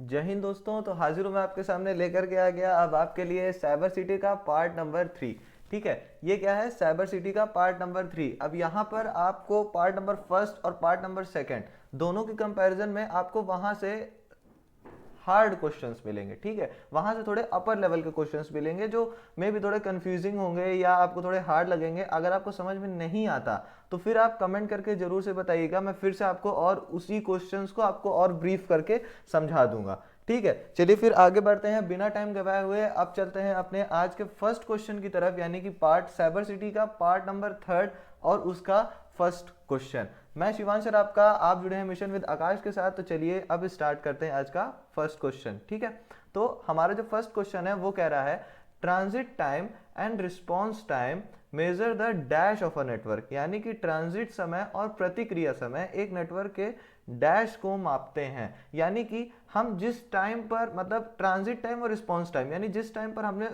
जय हिंद दोस्तों। तो हाजिर हूँ मैं आपके सामने लेकर के आ गया अब आपके लिए साइबर सिटी का पार्ट नंबर 3। ठीक है, ये क्या है, साइबर सिटी का पार्ट नंबर 3। अब यहाँ पर आपको पार्ट नंबर फर्स्ट और पार्ट नंबर सेकंड दोनों की कंपैरिजन में आपको वहां से हार्ड क्वेश्चंस मिलेंगे। ठीक है, वहां से थोड़े अपर लेवल के क्वेश्चंस मिलेंगे जो मे भी थोड़े कंफ्यूजिंग होंगे या आपको थोड़े हार्ड लगेंगे। अगर आपको समझ में नहीं आता तो फिर आप कमेंट करके जरूर से बताइएगा, मैं फिर से आपको और उसी क्वेश्चंस को आपको और ब्रीफ करके समझा दूंगा। ठीक है, चलिए फिर आगे बढ़ते हैं बिना टाइम गवाए हुए। अब चलते हैं अपने आज के फर्स्ट क्वेश्चन की तरफ, यानी कि पार्ट साइबर सिटी का पार्ट नंबर 3 और उसका फर्स्ट क्वेश्चन। मैं शिवांश सर आपका, आप जुड़े हैं मिशन विद आकाश के साथ। तो चलिए अब स्टार्ट करते हैं आज का फर्स्ट क्वेश्चन। ठीक है, तो हमारा जो फर्स्ट क्वेश्चन है वो कह रहा है transit time and response time measure the dash of a network, यानी कि ट्रांजिट समय और प्रतिक्रिया समय एक नेटवर्क के डैश को मापते हैं। यानी कि हम जिस टाइम पर, मतलब ट्रांजिट टाइम और रिस्पॉन्स टाइम, यानी जिस टाइम पर हमने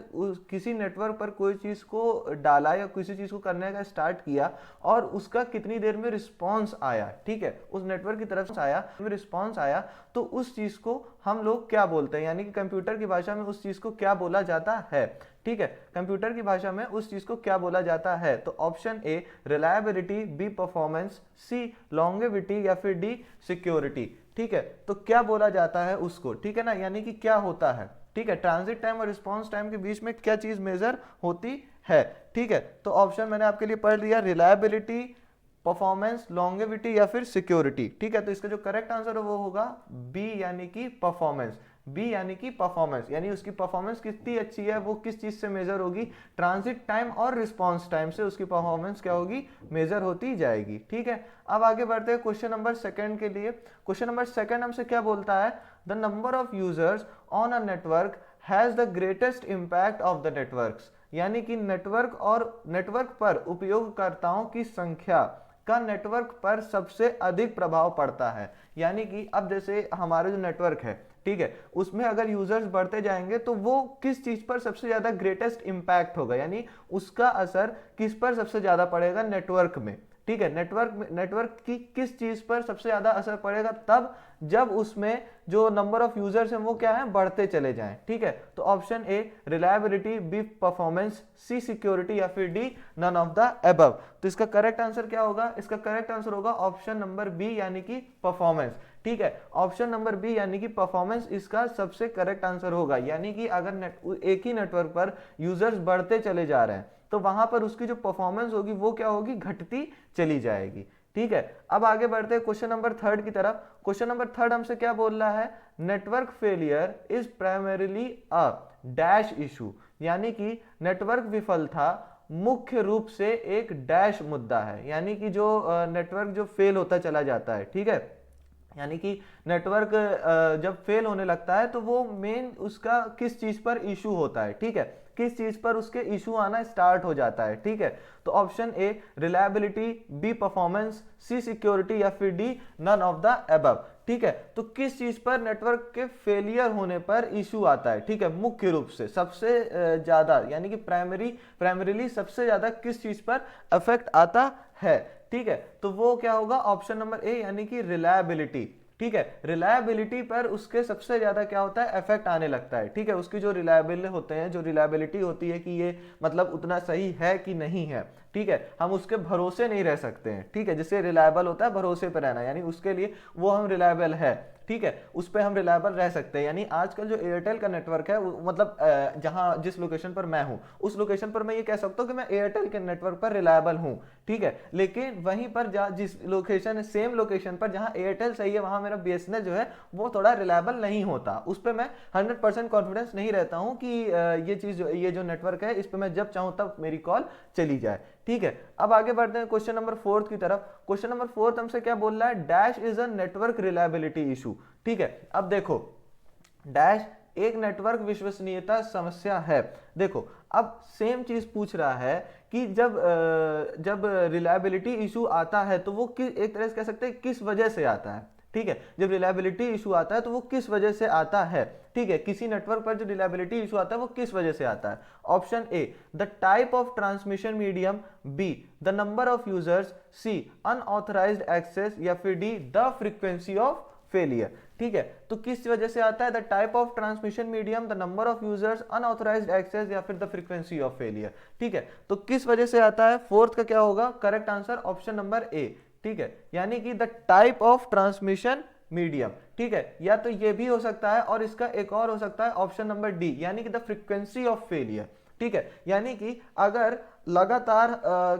किसी नेटवर्क पर कोई चीज को डाला या किसी चीज को करने का स्टार्ट किया और उसका कितनी देर में रिस्पॉन्स आया, ठीक है, उस नेटवर्क की तरफ से आया रिस्पॉन्स आया, तो उस चीज को हम लोग क्या बोलते हैं, यानी कि कंप्यूटर की भाषा में उस चीज को क्या बोला जाता है। ठीक है, कंप्यूटर की भाषा में उस चीज को क्या बोला जाता है। तो option A reliability, B performance, C longevity या फिर डी सिक्योरिटी। ठीक है, तो क्या बोला जाता है उसको, ठीक है ना, यानी कि क्या होता है। ठीक है, ट्रांजिट टाइम और रिस्पॉन्स टाइम के बीच में क्या चीज मेजर होती है। ठीक है, तो ऑप्शन मैंने आपके लिए पढ़ लिया, रिलायबिलिटी, परफॉर्मेंस, लॉन्गेविटी या फिर सिक्योरिटी। ठीक है, तो इसका जो करेक्ट आंसर है वो होगा बी, यानी कि परफॉर्मेंस। बी यानी कि परफॉर्मेंस, यानी उसकी परफॉर्मेंस कितनी अच्छी है वो किस चीज से मेजर होगी, ट्रांजिट टाइम और रिस्पॉन्स टाइम से उसकी परफॉर्मेंस क्या होगी, मेजर होती जाएगी। ठीक है, अब आगे बढ़ते हैं क्वेश्चन नंबर सेकंड के लिए। क्वेश्चन नंबर सेकंड हमसे क्या बोलता है, the number of users on a network has the greatest impact of the networks, यानी कि नेटवर्क पर उपयोगकर्ताओं की संख्या का नेटवर्क पर सबसे अधिक प्रभाव पड़ता है। यानी कि अब जैसे हमारा जो नेटवर्क है, ठीक है, उसमें अगर यूजर्स बढ़ते जाएंगे तो वो किस चीज पर सबसे ज्यादा ग्रेटेस्ट इंपैक्ट होगा, यानी उसका असर किस पर सबसे ज्यादा पड़ेगा, नेटवर्क में। ठीक है, नेटवर्क की किस चीज पर सबसे ज्यादा असर पड़ेगा, तब जब उसमें जो नंबर ऑफ यूजर्स हैं वो क्या है, बढ़ते चले जाएं। ठीक है, तो option A reliability, B performance, C security या फिर D none of the above. तो इसका करेक्ट आंसर क्या होगा, इसका करेक्ट आंसर होगा ऑप्शन नंबर बी, यानी कि परफॉर्मेंस। ठीक है, ऑप्शन नंबर बी यानी कि परफॉर्मेंस इसका सबसे करेक्ट आंसर होगा। यानी कि अगर एक ही नेटवर्क पर यूजर्स बढ़ते चले जा रहे हैं तो वहां पर उसकी जो परफॉर्मेंस होगी वो क्या होगी, घटती चली जाएगी। ठीक है, अब आगे बढ़ते हैं क्वेश्चन नंबर थर्ड की तरफ। क्वेश्चन नंबर थर्ड हमसे क्या बोल रहा है, network failure is primarily a dash issue, यानी कि नेटवर्क विफलता मुख्य रूप से एक डैश मुद्दा है। यानी कि जो नेटवर्क जो फेल होता चला जाता है, ठीक है, यानी कि नेटवर्क जब फेल होने लगता है तो वो मेन उसका किस चीज पर इशू होता है, ठीक है, किस चीज पर उसके इशू आना स्टार्ट हो जाता है। ठीक है, तो option A reliability, B performance, C security या फिर D none of the above. ठीक है, तो किस चीज पर नेटवर्क के फेलियर होने पर इशू आता है, ठीक है, मुख्य रूप से सबसे ज्यादा, यानी कि प्राइमरीली सबसे ज्यादा किस चीज पर इफेक्ट आता है। ठीक है, तो वो क्या होगा, ऑप्शन नंबर ए यानी कि रिलायबिलिटी। ठीक है, रिलायबिलिटी पर उसके सबसे ज्यादा क्या होता है, इफेक्ट आने लगता है। ठीक है, उसकी जो रिलायबल होते हैं, जो रिलायबिलिटी होती है कि ये मतलब उतना सही है कि नहीं है, ठीक है, हम उसके भरोसे नहीं रह सकते हैं। ठीक है, जिससे रिलायबल होता है भरोसे पर रहना, यानी उसके लिए वो हम रिलायबल है, ठीक है, उस पर हम रिलायबल रह सकते हैं। यानी आजकल जो एयरटेल का नेटवर्क है मतलब जहां जिस लोकेशन पर मैं हूं उस लोकेशन पर मैं ये कह सकता हूं कि मैं एयरटेल के नेटवर्क पर रिलायबल हूं। ठीक है, लेकिन वहीं पर जिस लोकेशन, सेम लोकेशन पर जहां एयरटेल सही है वहां मेरा बीएसएनएल जो है वो थोड़ा रिलायबल नहीं होता, उस पर मैं 100% कॉन्फिडेंस नहीं रहता हूं कि ये जो नेटवर्क है इस पर मैं जब चाहूं तब मेरी कॉल चली जाए। ठीक है, अब आगे बढ़ते हैं क्वेश्चन नंबर फोर्थ की तरफ। क्वेश्चन नंबर फोर्थ हमसे क्या बोल रहा है, dash is a network reliability issue. ठीक है, अब देखो डैश एक नेटवर्क विश्वसनीयता समस्या है। देखो अब सेम चीज पूछ रहा है कि जब रिलायबिलिटी इशू आता है तो वो एक तरह से कह सकते हैं किस वजह से आता है। ठीक है, जब रिलायबिलिटी इशू आता है तो वो किस वजह से आता है। ठीक है, किसी नेटवर्क पर जो रिलायबिलिटी इशू आता है वो किस वजह से आता है। Option A the type of transmission medium, B the number of users, C unauthorised access या फिर D the frequency of failure. ठीक है, तो किस वजह से आता है? The type of transmission medium, the number of users, unauthorised access या फिर द फ्रीक्वेंसी ऑफ फेलियर। ठीक है, तो किस वजह से आता है? फोर्थ का क्या होगा? Correct answer option number A. ठीक है, यानी कि the type of transmission medium. ठीक है, या तो ये भी हो सकता है और इसका एक और हो सकता है ऑप्शन नंबर डी, यानी कि द फ्रीक्वेंसी ऑफ फेलियर। ठीक है, यानी कि अगर लगातार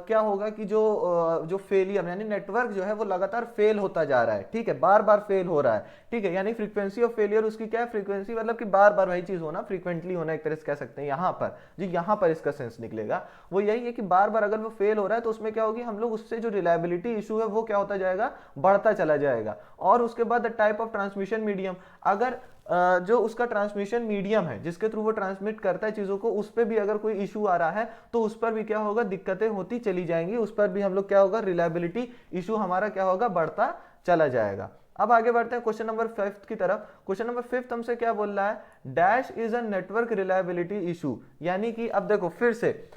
क्या होगा कि जो फेलियर यानी नेटवर्क जो है वो लगातार फेल होता जा रहा है। ठीक है, बार बार फेल हो रहा है। ठीक है, यानी फ्रीक्वेंसी ऑफ फेलियर उसकी क्या है? फ्रीक्वेंसी मतलब कि बार बार वही चीज होना, फ्रीक्वेंटली होना एक तरह से कह सकते हैं। यहाँ पर जो यहाँ पर इसका सेंस निकलेगा वो यही है कि बार बार अगर वो फेल हो रहा है तो उसमें क्या होगी, हम लोग उससे जो रिलायबिलिटी इशू है वो क्या होता जाएगा? बढ़ता चला जाएगा। और उसके बाद the type of transmission medium, अगर जो उसका ट्रांसमिशन मीडियम है जिसके थ्रू वो ट्रांसमिट करता है चीजों को, उस पर भी अगर कोई इशू आ रहा है तो उस पर भी क्या होगा? दिक्कतें होती चली जाएंगी। उस पर भी हम लोग क्या होगा? रिलायबिलिटी इशू हमारा क्या होगा? बढ़ता चला जाएगा। अब आगे बढ़ते हैं क्वेश्चन नंबर 5 की तरफ। क्वेश्चन नंबर 5 हमसे क्या बोल रहा है? Dash is a network reliability issue, यानी कि अब देखो फिर से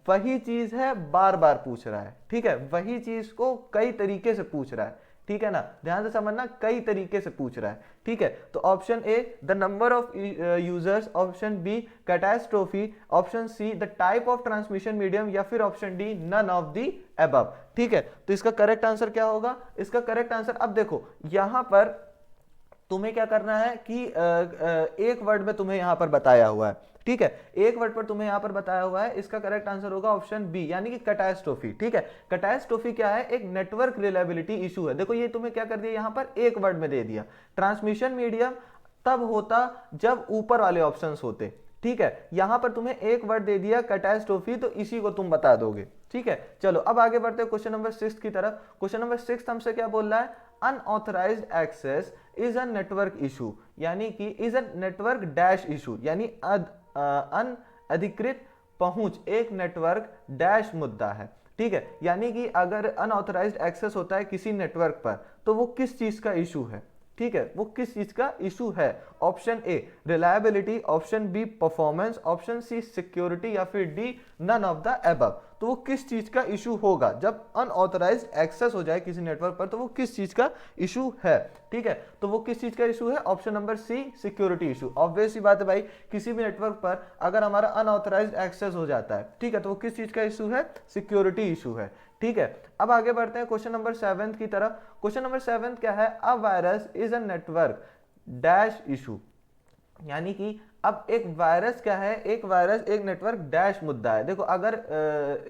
वही चीज है, बार बार पूछ रहा है। ठीक है, वही चीज को कई तरीके से पूछ रहा है। ठीक है ना, ध्यान से समझना, कई तरीके से पूछ रहा है। ठीक है, तो option A the number of users, option B catastrophe, option C the type of transmission medium, या फिर option D none of the above. ठीक है, तो इसका करेक्ट आंसर क्या होगा? इसका करेक्ट आंसर, अब देखो यहां पर तुम्हें क्या करना है कि एक वर्ड में तुम्हें यहां पर बताया हुआ है। ठीक है, एक वर्ड पर तुम्हें यहां पर बताया हुआ है, इसका करेक्ट आंसर होगा ऑप्शन बी, यानी कि कैटास्ट्रोफी। ठीक है, कैटास्ट्रोफी क्या है? एक नेटवर्क रिलायबिलिटी इशू है। देखो ये तुम्हें क्या कर दिया, यहां पर एक वर्ड में दे दिया। ट्रांसमिशन मीडियम तब होता जब ऊपर वाले ऑप्शंस होते। ठीक है, यहां पर तुम्हें एक वर्ड दे दिया कैटास्ट्रोफी, तो इसी को तुम बता दोगे। ठीक है, चलो अब आगे बढ़ते हैं क्वेश्चन नंबर 6 की तरफ। क्वेश्चन नंबर 6 हमसे क्या बोल रहा है? Unauthorised access is a network issue, यानी कि is a network dash issue, यानी अनअधिकृत पहुंच एक नेटवर्क डैश मुद्दा है। ठीक है, यानी कि अगर अनऑथराइज्ड एक्सेस होता है किसी नेटवर्क पर तो वो किस चीज का इशू है? ठीक है, वो किस चीज का इशू है? Option A reliability, option B performance, option C security, या फिर D none of the above. तो वो किस चीज का इशू होगा जब अनऑथराइज्ड एक्सेस हो जाए किसी नेटवर्क पर? तो वो किस चीज का इशू है? ठीक है, तो वो किस चीज का इशू है? Option number C security issue. Obvious सी बात है भाई, किसी भी नेटवर्क पर अगर हमारा अनऑथराइज्ड एक्सेस हो जाता है, ठीक है, तो वो किस चीज का इशू है? सिक्योरिटी इशू है। ठीक है, अब आगे बढ़ते हैं क्वेश्चन नंबर 7 की तरफ। क्वेश्चन नंबर 7 क्या है? A virus is a network dash issue, यानी कि अब एक वायरस क्या है? एक वायरस एक नेटवर्क डैश मुद्दा है। देखो अगर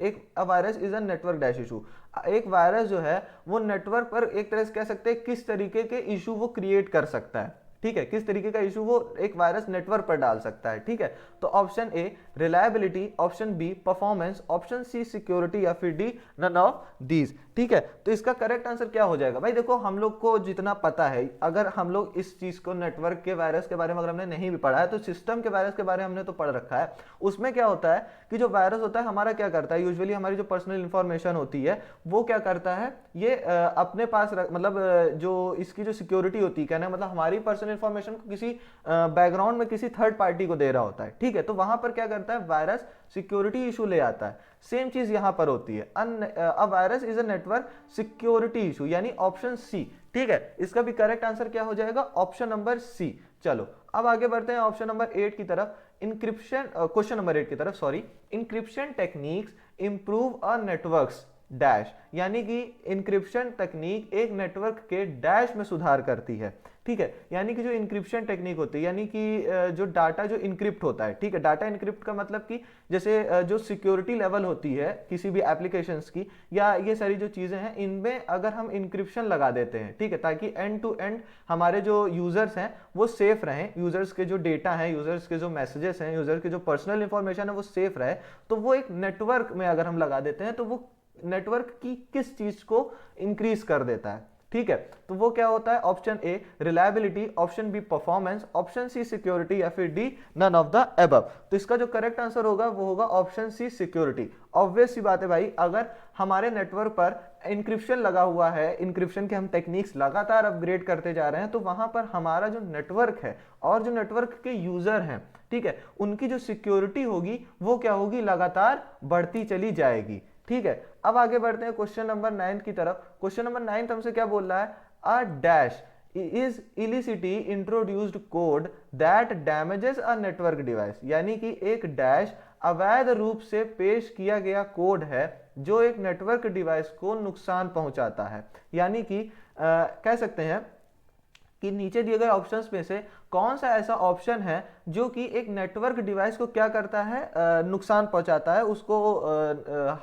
एक virus is a network dash issue, एक वायरस जो है वो नेटवर्क पर एक तरह से कह सकते हैं किस तरीके के इशू वो क्रिएट कर सकता है। ठीक है, किस तरीके का इशू वो एक वायरस नेटवर्क पर डाल सकता है। ठीक है, तो option A reliability, option B performance, option C security, या फिर डी नन ऑफ दीज। ठीक है, तो इसका करेक्ट आंसर क्या हो जाएगा? भाई देखो हम लोग को जितना पता है, अगर हम लोग इस चीज को नेटवर्क के वायरस के बारे में अगर हमने नहीं भी पढ़ा है तो सिस्टम के वायरस के बारे में हमने तो पढ़ रखा है। उसमें क्या होता है कि जो वायरस होता है हमारा क्या करता है, यूजुअली हमारी जो पर्सनल इंफॉर्मेशन होती है वो क्या करता है, ये अपने पास मतलब जो इसकी जो सिक्योरिटी होती है, कहना मतलब हमारी पर्सनल इंफॉर्मेशन को किसी बैकग्राउंड में किसी थर्ड पार्टी को दे रहा होता है। ठीक है, तो वहां पर क्या करता है, वायरस सिक्योरिटी इशू ले आता है। सेम चीज यहां पर होती है, a virus is a network security issue, यानी ऑप्शन सी। ठीक है, इसका भी करेक्ट आंसर क्या हो जाएगा? Option number C. चलो अब आगे बढ़ते हैं ऑप्शन नंबर 8 की तरफ। इंक्रिप्शन, क्वेश्चन नंबर 8 की तरफ, सॉरी। इंक्रिप्शन टेक्निक्स इंप्रूव अ नेटवर्क्स डैश, यानी कि इंक्रिप्शन तकनीक एक नेटवर्क के डैश में सुधार करती है। ठीक है, यानी कि जो इंक्रिप्शन टेक्निक होती है, यानी कि जो डाटा जो इंक्रिप्ट होता है, ठीक है, डाटा इंक्रिप्ट का मतलब कि जैसे जो सिक्योरिटी लेवल होती है किसी भी एप्लीकेशंस की, या ये सारी जो चीजें हैं इनमें अगर हम इंक्रिप्शन लगा देते हैं, ठीक है, ताकि एंड टू एंड हमारे जो यूजर्स हैं वो सेफ रहें, यूजर्स के जो डेटा हैं, यूजर्स के जो मैसेजेस हैं, यूजर्स के जो पर्सनल इंफॉर्मेशन है वो सेफ रहे, तो वो एक नेटवर्क में अगर हम लगा देते हैं तो वो नेटवर्क की किस चीज को इंक्रीज कर देता है। ठीक है, तो वो क्या होता है? Option A reliability, option B performance, option C security, या फिर D none of the above. तो इसका जो करेक्ट आंसर होगा वो होगा ऑप्शन सी सिक्योरिटी। ऑब्वियस सी बात है भाई, अगर हमारे नेटवर्क पर इंक्रिप्शन लगा हुआ है, इंक्रिप्शन के हम टेक्निक्स लगातार अपग्रेड करते जा रहे हैं, तो वहां पर हमारा जो नेटवर्क है और जो नेटवर्क के यूजर हैं, ठीक है, उनकी जो सिक्योरिटी होगी वो क्या होगी? लगातार बढ़ती चली जाएगी। ठीक है, अब आगे बढ़ते हैं क्वेश्चन नंबर 9 की तरफ। क्वेश्चन नंबर 9 हमसे क्या बोल रहा है? A dash is illicitly introduced code that damages a network device, यानी कि एक डैश अवैध रूप से पेश किया गया कोड है जो एक नेटवर्क डिवाइस को नुकसान पहुंचाता है। यानी कि कह सकते हैं कि नीचे दिए गए ऑप्शंस में से कौन सा ऐसा ऑप्शन है जो कि एक नेटवर्क डिवाइस को क्या करता है, नुकसान पहुंचाता है, उसको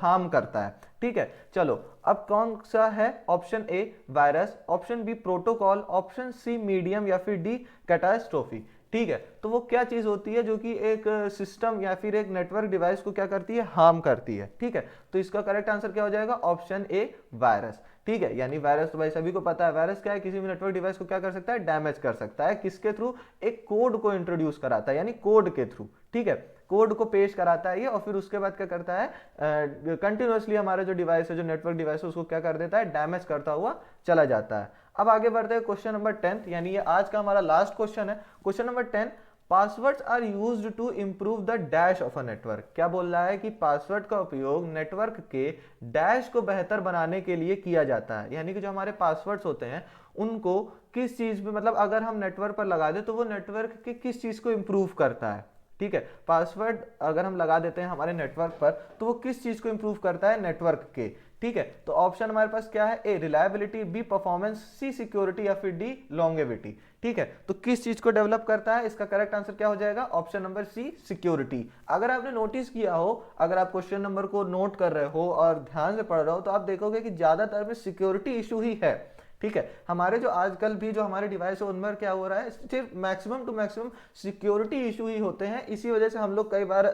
हार्म करता है। ठीक है, चलो अब कौन सा है, option A virus, option B protocol, option C medium या फिर डी कैटास्ट्रोफी। ठीक है, तो वो क्या चीज होती है जो कि एक सिस्टम या फिर एक नेटवर्क डिवाइस को क्या करती है, हार्म करती है। ठीक है, तो इसका करेक्ट आंसर क्या हो जाएगा, ऑप्शन ए वायरस। ठीक है, यानी वायरस तो भाई सभी को पता है, वायरस क्या है, किसी भी नेटवर्क डिवाइस को क्या कर सकता है, डैमेज कर सकता है। किसके थ्रू, एक कोड को इंट्रोड्यूस कराता है, यानी कोड के थ्रू। ठीक है, कोड को पेश कराता है ये, और फिर उसके बाद क्या करता है, कंटिन्यूअसली हमारा जो डिवाइस है, जो नेटवर्क डिवाइस है, उसको क्या कर देता है, डैमेज करता हुआ चला जाता है। अब आगे बढ़ते हैं क्वेश्चन नंबर 10, यानी ये आज का हमारा लास्ट क्वेश्चन है। Question number 10, passwords are used to improve the dash of a network. क्या बोल रहा है कि पासवर्ड का उपयोग नेटवर्क के डैश को बेहतर बनाने के लिए किया जाता है। यानी कि जो हमारे पासवर्ड्स होते हैं उनको किस चीज में, मतलब अगर हम नेटवर्क पर लगा दे तो वो नेटवर्क के किस चीज को इंप्रूव करता है। ठीक है, पासवर्ड अगर हम लगा देते हैं हमारे नेटवर्क पर तो वो किस चीज को इंप्रूव करता है, नेटवर्क के। ठीक है, तो ऑप्शन हमारे पास क्या है, ए reliability, B performance, C security या फिर डी लॉन्गेविटी। ठीक है, तो किस चीज को डेवलप करता है, इसका करेक्ट आंसर क्या हो जाएगा, ऑप्शन नंबर सी सिक्योरिटी। अगर आपने नोटिस किया हो, अगर आप क्वेश्चन नंबर को नोट कर रहे हो और ध्यान से पढ़ रहे हो, तो आप देखोगे कि ज्यादातर में सिक्योरिटी इशू ही है। ठीक है, हमारे जो आजकल भी जो हमारे डिवाइस है उनमें क्या हो रहा है, सिर्फ maximum to maximum security issue ही होते हैं। इसी वजह से हम लोग कई बार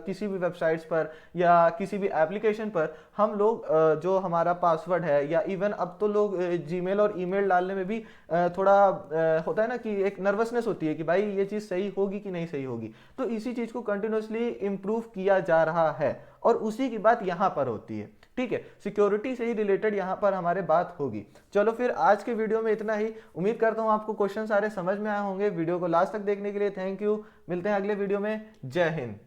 किसी भी वेबसाइट्स पर या किसी भी एप्लीकेशन पर हम लोग जो हमारा पासवर्ड है, या इवन अब तो लोग जीमेल और ईमेल डालने में भी थोड़ा होता है ना कि एक नर्वसनेस होती है कि भाई ये चीज़ सही होगी कि नहीं सही होगी। तो इसी चीज़ को कंटिन्यूसली इम्प्रूव किया जा रहा है और उसी की बात यहाँ पर होती है। ठीक है, सिक्योरिटी से ही रिलेटेड यहाँ पर हमारे बात होगी। चलो फिर आज के वीडियो में इतना ही। उम्मीद करता हूँ आपको क्वेश्चन सारे समझ में आए होंगे। वीडियो को लास्ट तक देखने के लिए थैंक यू। मिलते हैं अगले वीडियो में। जय हिंद।